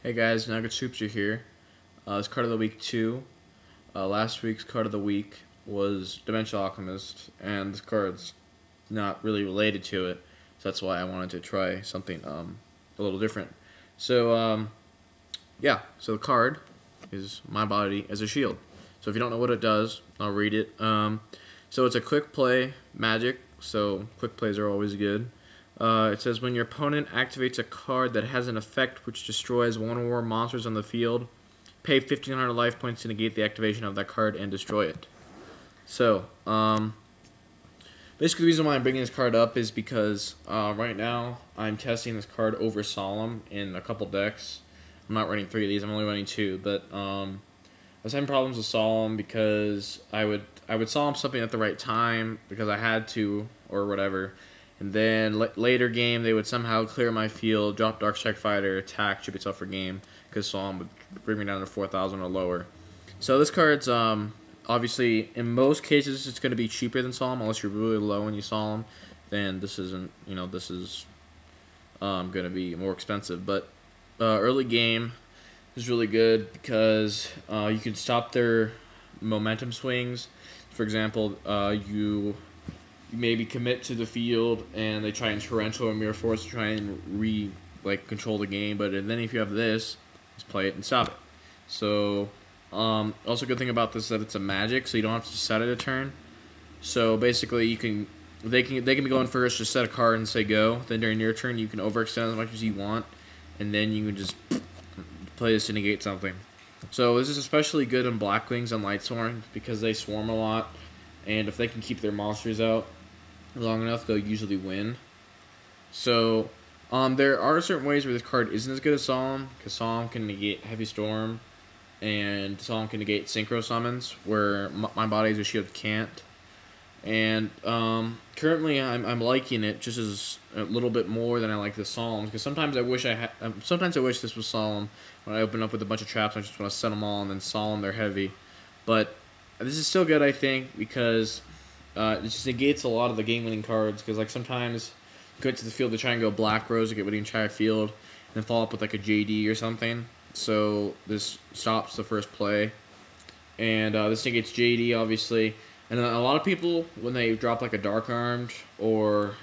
Hey guys, NuggetsHoopster here. It's card of the week 2. Last week's card of the week was Dimensional Alchemist, and this card's not really related to it, so that's why I wanted to try something a little different. So yeah, so the card is my body as a shield. So if you don't know what it does, I'll read it. So it's a quick play magic, so quick plays are always good. It says when your opponent activates a card that has an effect which destroys one or more monsters on the field, pay 1,500 life points to negate the activation of that card and destroy it. So, basically the reason why I'm bringing this card up is because right now I'm testing this card over Solemn in a couple decks. I'm not running 3 of these, I'm only running 2, but I was having problems with Solemn because I would Solemn something at the right time because I had to or whatever. And then later game, they would somehow clear my field, drop Dark Strike Fighter, attack, chip itself for game, because Solemn would bring me down to 4,000 or lower. So this card's, obviously, in most cases, it's going to be cheaper than Solemn, unless you're really low when you Solemn. Then this isn't, this is going to be more expensive. But early game is really good because you can stop their momentum swings. For example, you maybe commit to the field and they try and torrential or mirror force to try and control the game, but then if you have this, just play it and stop it. So also good thing about this is that it's a magic, so you don't have to set it a turn. So basically they can be going first, just set a card and say go. Then during your turn you can overextend as much as you want, and then you can just play this to negate something. So this is especially good in Blackwings and Lightsworn because they swarm a lot, and if they can keep their monsters out long enough, they'll usually win. So there are certain ways where this card isn't as good as Solemn, because Solemn can negate Heavy Storm, and Solemn can negate Synchro Summons, where my body as a shield can't. And currently I'm liking it just as a little bit more than I like the Solemn, because sometimes I wish this was Solemn. When I open up with a bunch of traps, I just want to set them all and then Solemn their heavy. But this is still good, I think, because it just negates a lot of the game-winning cards, because sometimes you go to the field to try and go Black Rose to get rid of the entire field, and then follow up with a JD or something. So this stops the first play, and this negates JD, obviously. And a lot of people, when they drop a Dark Armed or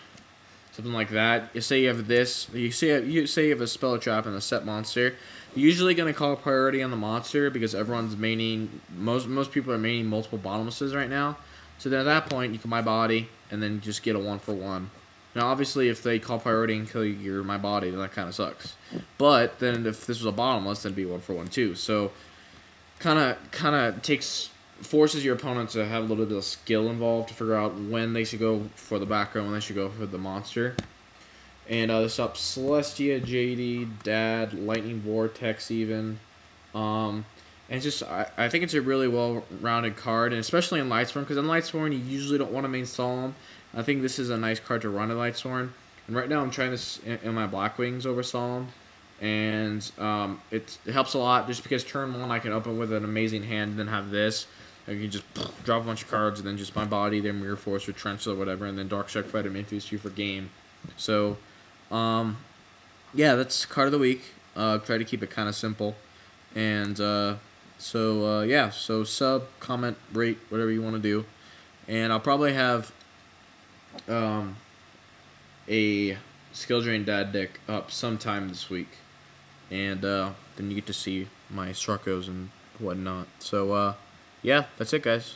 something like that, you say you have this, you say you have a Spell Trap and a set monster, you're usually going to call priority on the monster because everyone's maining, most people are maining multiple bottomlesses right now. So then at that point, you can my body and then just get a 1-for-1. Now obviously if they call priority and kill your my body, then that kind of sucks. But then if this was a bottomless, then it'd be 1-for-1 too. So kind of forces your opponent to have a little bit of skill involved to figure out when they should go for the background, when they should go for the monster. And this up Celestia, JD, Dad, Lightning Vortex even. And just, I think it's a really well-rounded card, and especially in Lightsworn, because in Lightsworn you usually don't want to main Solemn. I think this is a nice card to run in Lightsworn. And right now I'm trying this in my Blackwings over Solemn, and it helps a lot just because turn 1 I can open with an amazing hand and then have this. I can just drop a bunch of cards and then just my body, then Mirror Force or Trench or whatever, and then Dark Strike Fighter Minfuse 2 for game. So, yeah, that's card of the week. Try to keep it kind of simple. And, yeah, so sub, comment, rate, whatever you want to do. And I'll probably have a Skill Drain Dad deck up sometime this week. And then you get to see my Struckos and whatnot. So, yeah, that's it, guys.